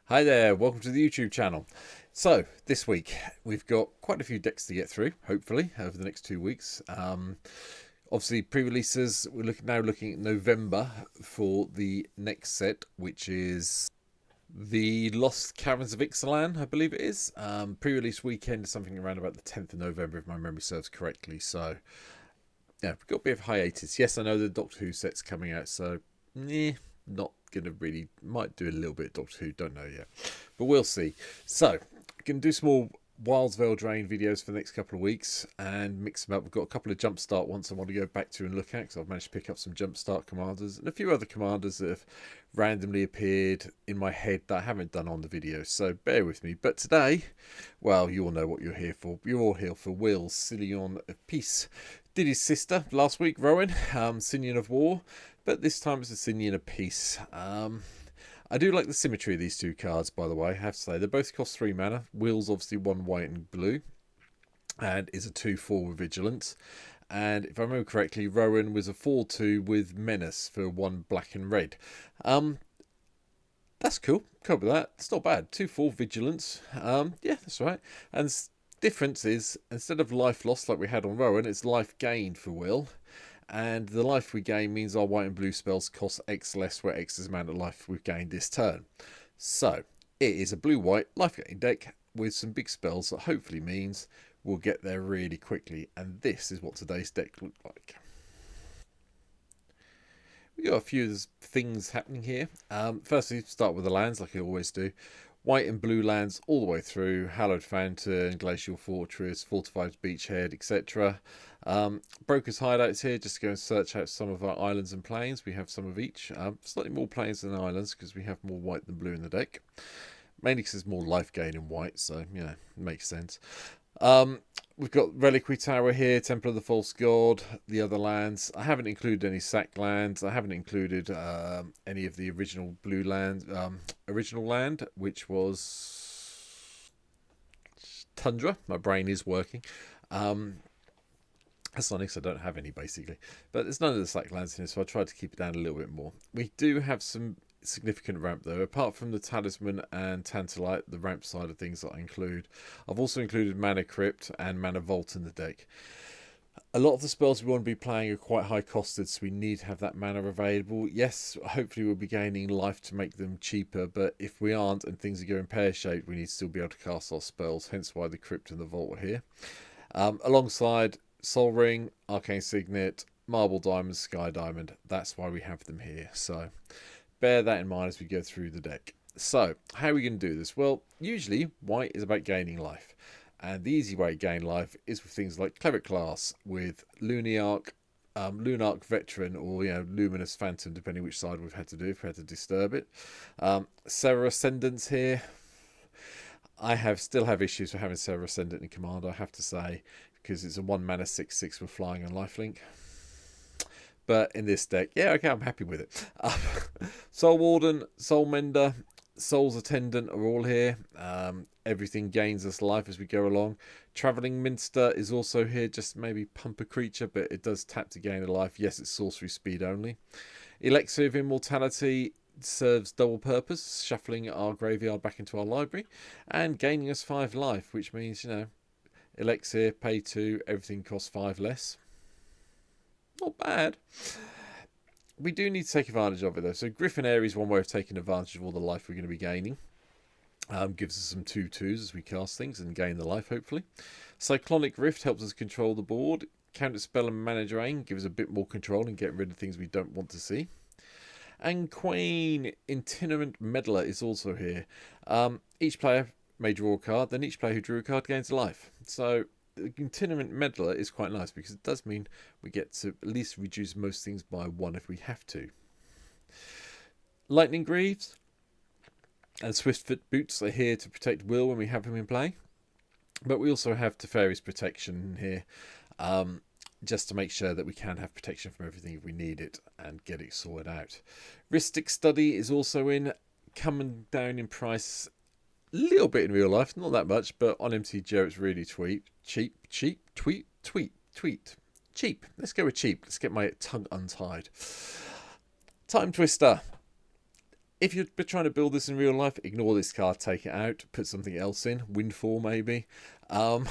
Hi there, welcome to the YouTube channel. So, this week we've got quite a few decks to get through, hopefully, over the next 2 weeks. Obviously, pre-releases, we're now looking at November for the next set, which is the Lost Caverns of Ixalan, I believe it is. Pre-release weekend is something around about the 10th of November, if my memory serves correctly. So, yeah, we've got a bit of hiatus. Yes, I know the Doctor Who set's coming out, so, not going to really, might do a little bit of Doctor Who, don't know yet. But we'll see. So, we can do some more Wilds Veil Drain videos for the next couple of weeks and mix them up. We've got a couple of Jumpstart ones I want to go back to and look at because I've managed to pick up some Jumpstart commanders and a few other commanders that have randomly appeared in my head that I haven't done on the video. So bear with me. But today, well, you all know what you're here for. You're all here for Will's Scion of Peace. Did his sister last week, Rowan, Scion of War, but this time it's a Scion of Peace. I do like the symmetry of these two cards, by the way, I have to say. They both cost 3 mana. Will's obviously 1 white and blue, and is a 2/4 with Vigilance. And if I remember correctly, Rowan was a 4/2 with Menace for 1 black and red. That's cool. Cover that. It's not bad. 2/4 Vigilance. Yeah, that's right. And difference is, instead of life lost like we had on Rowan, it's life gained for Will. And the life we gain means our white and blue spells cost X less, where X is the amount of life we've gained this turn. So, it is a blue-white life gain deck with some big spells that hopefully means we'll get there really quickly. And this is what today's deck looked like. We've got a few things happening here. Firstly, start with the lands like I always do. White and blue lands all the way through. Hallowed Fountain, Glacial Fortress, Fortified Beachhead, etc. Broker's Hideouts here, just to go and search out some of our islands and plains. We have some of each. Slightly more plains than islands because we have more white than blue in the deck. Mainly because there's more life gain in white, so, you know, it makes sense. We've got Reliquary Tower here, Temple of the False God, the other lands. I haven't included any sack lands. I haven't included any of the original blue land, original land, which was Tundra. My brain is working. That's not because I don't have any, basically. But there's none of the sack lands in here, so I tried to keep it down a little bit more. We do have some significant ramp though, apart from the Talisman and Tantalite, the ramp side of things that I include. I've also included Mana Crypt and Mana Vault in the deck. A lot of the spells we want to be playing are quite high costed, so we need to have that mana available. Yes, hopefully we'll be gaining life to make them cheaper, but if we aren't and things are going pear-shaped, we need to still be able to cast our spells, hence why the Crypt and the Vault are here. Alongside Sol Ring, Arcane Signet, Marble Diamond, Sky Diamond, that's why we have them here. So bear that in mind as we go through the deck. So, how are we going to do this? Well, usually white is about gaining life. And the easy way to gain life is with things like Cleric Class, with Lunarch, Veteran, or Luminous Phantom, depending which side we've had to do, if we had to disturb it. Serra Ascendants here. I still have issues with having Serra Ascendant in Commander, I have to say, because it's a 1 mana 6/6 with flying and lifelink. But in this deck, yeah, okay, I'm happy with it. Soul Warden, Soul Mender, Soul's Attendant are all here. Everything gains us life as we go along. Travelling Minster is also here, just maybe pump a creature, but it does tap to gain a life. Yes, it's sorcery speed only. Elixir of Immortality serves double purpose, shuffling our graveyard back into our library and gaining us 5 life, which means, Elixir, pay 2, everything costs 5 less. Not bad. We do need to take advantage of it though. So Griffin Air is one way of taking advantage of all the life we're going to be gaining. Gives us some 2/2s as we cast things and gain the life, hopefully. Cyclonic Rift helps us control the board. Counter Spell and Mana Drain gives us a bit more control and get rid of things we don't want to see. And Queen Itinerant Meddler is also here. Each player may draw a card, then each player who drew a card gains a life. So the Itinerant Meddler is quite nice because it does mean we get to at least reduce most things by 1 if we have to. Lightning Greaves and Swiftfoot Boots are here to protect Will when we have him in play. But we also have Teferi's Protection here, just to make sure that we can have protection from everything if we need it and get it sorted out. Rhystic Study is also in, coming down in price a little bit in real life, not that much, but on MTGO it's really cheap. Let's go with cheap. Let's get my tongue untied. Timetwister. If you're trying to build this in real life, ignore this card, take it out, put something else in, Windfall maybe. On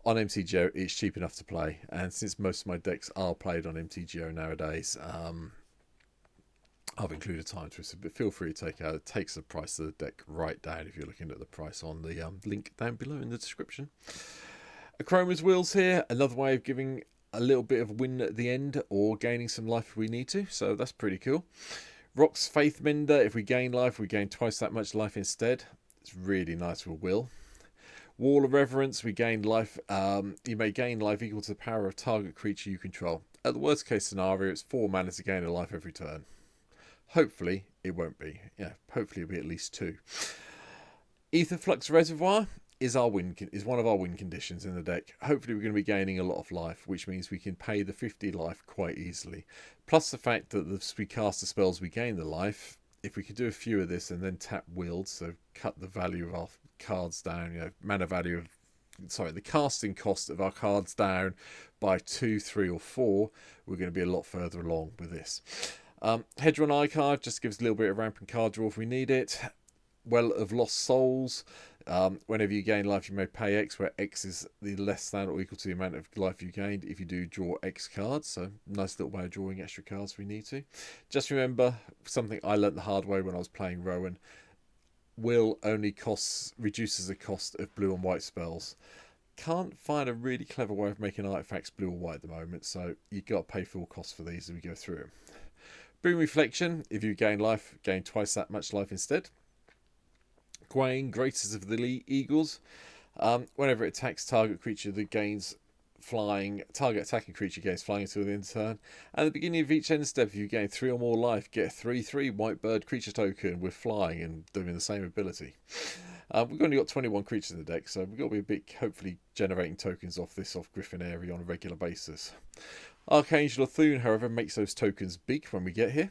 MTGO, it's cheap enough to play, and since most of my decks are played on MTGO nowadays, I've included Timetwister, but feel free to take it out. It takes the price of the deck right down if you're looking at the price on the link down below in the description. Chroma's Wheels here, another way of giving a little bit of win at the end or gaining some life if we need to, so that's pretty cool. Rock's Faith Mender, if we gain life, we gain twice that much life instead. It's really nice with Will. Wall of Reverence, we gain life. You may gain life equal to the power of target creature you control. At the worst case scenario, it's 4 mana to gain a life every turn. Hopefully, it won't be. Yeah, hopefully it'll be at least 2. Aetherflux Reservoir is one of our win conditions in the deck. Hopefully we're going to be gaining a lot of life, which means we can pay the 50 life quite easily. Plus the fact that as we cast the spells, we gain the life. If we could do a few of this and then tap Willed, so cut the value of our cards down, the casting cost of our cards down by 2, 3 or 4, we're going to be a lot further along with this. Hedron Archive just gives a little bit of ramp and card draw if we need it. Well of Lost Souls, whenever you gain life you may pay X, where X is the less than or equal to the amount of life you gained if you do draw X cards. So nice little way of drawing extra cards if we need to. Just remember something I learnt the hard way when I was playing Rowan. Will only reduces the cost of blue and white spells. Can't find a really clever way of making artifacts blue or white at the moment, so you've got to pay full cost for these as we go through them. Boom Reflection, if you gain life, gain twice that much life instead. Gwaine, Greatest of the Eagles. Whenever it attacks target creature that gains flying, target attacking creature gains flying until the end of turn. At the beginning of each end step, if you gain 3 or more life, get a 3/3 white bird creature token with flying and doing the same ability. We've only got 21 creatures in the deck, so we've got to be a bit, hopefully, generating tokens off Griffin area on a regular basis. Archangel of Thune, however, makes those tokens big when we get here.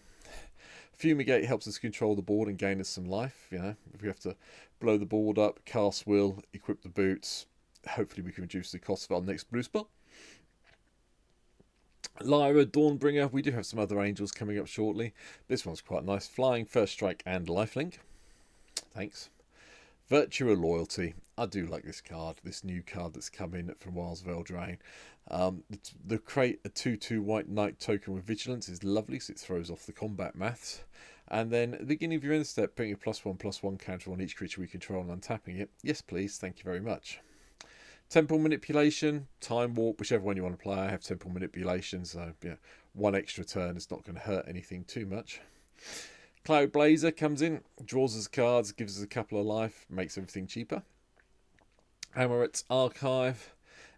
Fumigate helps us control the board and gain us some life. If we have to blow the board up, cast Will, equip the boots, hopefully we can reduce the cost of our next blue spell. Lyra, Dawnbringer, we do have some other angels coming up shortly. This one's quite nice. Flying, First Strike and Lifelink. Thanks. Virtue of Loyalty. I do like this card, this new card that's come in from Wiles of Eldraine. The create a 2/2 white knight token with vigilance is lovely, so it throws off the combat maths. And then at the beginning of your end step, putting a +1/+1 counter on each creature we control and untapping it. Yes, please, thank you very much. Temple Manipulation, Time Warp, whichever one you want to play. I have Temple Manipulation, so yeah, 1 extra turn is not going to hurt anything too much. Cloud Blazer comes in, draws us cards, gives us a couple of life, makes everything cheaper. Amaret's Archive,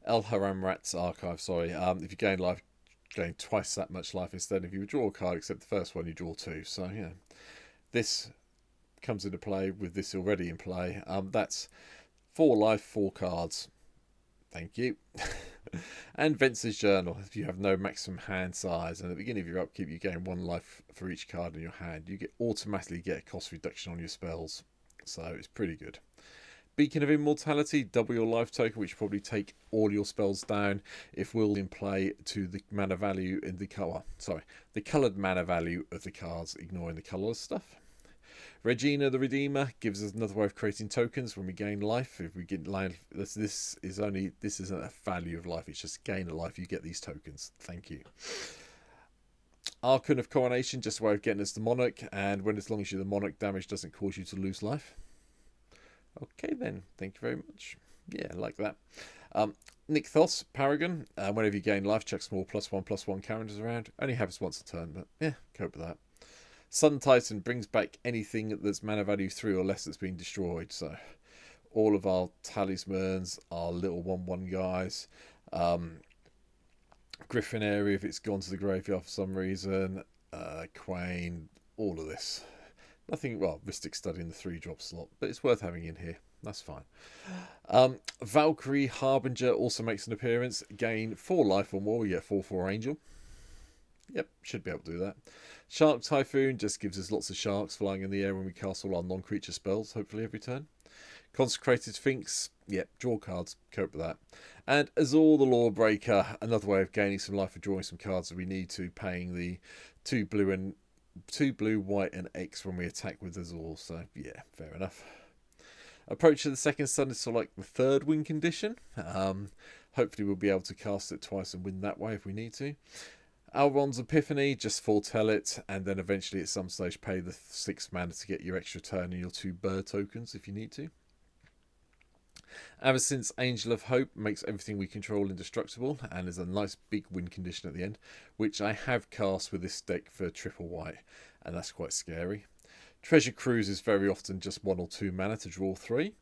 Hamrat's Archive, sorry. If you gain life, gain twice that much life instead. If you draw a card, except the first one, you draw 2. So yeah, this comes into play with this already in play. That's 4 life, 4 cards. Thank you. And Venser's Journal. If you have no maximum hand size, and at the beginning of your upkeep you gain 1 life for each card in your hand, you automatically get a cost reduction on your spells. So it's pretty good. Beacon of Immortality, double your life token, which will probably take all your spells down if Will in play to the mana value in the colour. Sorry, the coloured mana value of the cards, ignoring the colourless stuff. Regina the Redeemer gives us another way of creating tokens when we gain life. If we get life, this isn't a value of life, it's just gain a life, you get these tokens. Thank you. Archon of Coronation, just a way of getting us the Monarch, and as long as you're the Monarch, damage doesn't cause you to lose life. Okay then, thank you very much. Yeah, I like that. Nykthos, Paragon, whenever you gain life, check small +1/+1 counters around. Only happens once a turn, but yeah, cope with that. Sun Titan brings back anything that's mana value 3 or less that's been destroyed. So all of our talismans, our little 1/1 guys, Griffin area if it's gone to the graveyard for some reason, Quain, all of this. Nothing, well, Ristic Study in the 3-drop slot, but it's worth having in here. That's fine. Valkyrie Harbinger also makes an appearance. Gain 4 life or more, we get 4/4 Angel. Yep, should be able to do that. Shark Typhoon just gives us lots of sharks flying in the air when we cast all our non-creature spells, hopefully every turn. Consecrated Sphinx, yep, draw cards, cope with that. And Azor the Lawbreaker, another way of gaining some life or drawing some cards if we need to, paying the 2 blue and 2 blue, white, and X when we attack with Azul. So yeah, fair enough. Approach to the second sun is sort of like the third win condition. Hopefully we'll be able to cast it twice and win that way if we need to. Alron's Epiphany, just foretell it, and then eventually at some stage pay the 6 mana to get your extra turn and your 2 bird tokens if you need to. Ever since Angel of Hope makes everything we control indestructible and is a nice big win condition at the end, which I have cast with this deck for triple white, and that's quite scary. Treasure Cruise is very often just 1 or 2 mana to draw 3.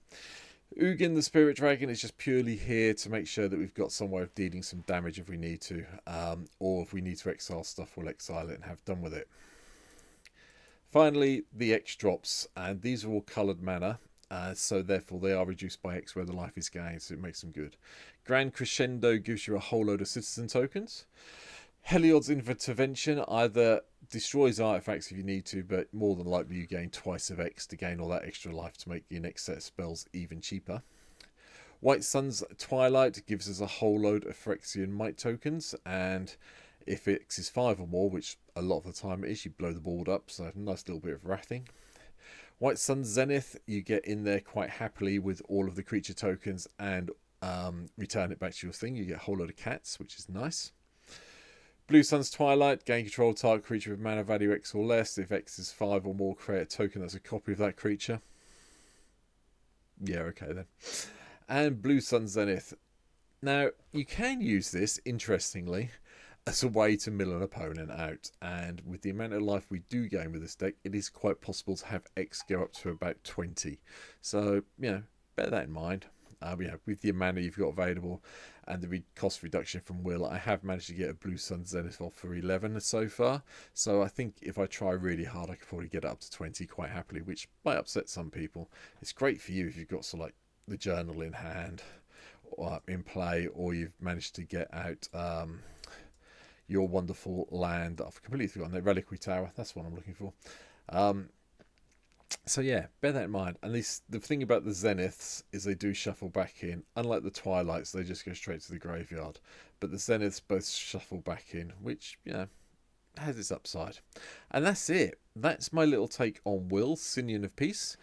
Ugin the Spirit Dragon is just purely here to make sure that we've got some way of dealing some damage if we need to, or if we need to exile stuff, we'll exile it and have done with it. Finally, the X drops, and these are all coloured mana, so therefore they are reduced by X where the life is gained, so it makes them good. Grand Crescendo gives you a whole load of citizen tokens. Heliod's Intervention either destroys artifacts if you need to, but more than likely you gain twice of X to gain all that extra life to make your next set of spells even cheaper. White Sun's Twilight gives us a whole load of Phyrexian Might tokens, and if X is 5 or more, which a lot of the time it is, you blow the board up, so a nice little bit of wrathing. White Sun's Zenith, you get in there quite happily with all of the creature tokens and return it back to your thing. You get a whole load of cats, which is nice. Blue Sun's Twilight, gain control of target creature with mana value X or less. If X is 5 or more, create a token that's a copy of that creature. Yeah, okay then. And Blue Sun's Zenith. Now, you can use this, interestingly, as a way to mill an opponent out. And with the amount of life we do gain with this deck, it is quite possible to have X go up to about 20. So, bear that in mind. With the mana you've got available and the cost reduction from Will, I have managed to get a Blue Sun Zenith off for 11 so far. So I think if I try really hard, I could probably get it up to 20 quite happily, which might upset some people. It's great for you if you've got sort of like the journal in hand or in play, or you've managed to get out your wonderful land. I've completely forgotten the Reliquary Tower. That's what I'm looking for. So yeah, bear that in mind. And the thing about the Zeniths is they do shuffle back in. Unlike the Twilights, they just go straight to the graveyard. But the Zeniths both shuffle back in, which, has its upside. And that's it. That's my little take on Will, Scion of Peace.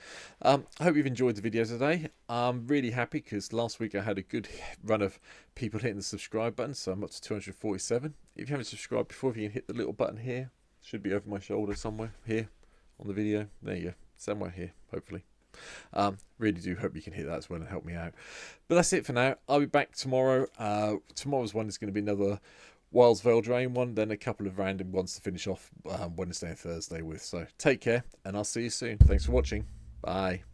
I hope you've enjoyed the video today. I'm really happy because last week I had a good run of people hitting the subscribe button, so I'm up to 247. If you haven't subscribed before, if you can hit the little button here, should be over my shoulder somewhere here on the video. There you go. Somewhere here, hopefully. Really do hope you can hit that as well and help me out. But that's it for now. I'll be back tomorrow. Tomorrow's one is going to be another Wilds Veil Drain one, then a couple of random ones to finish off Wednesday and Thursday with. So take care, and I'll see you soon. Thanks for watching. Bye.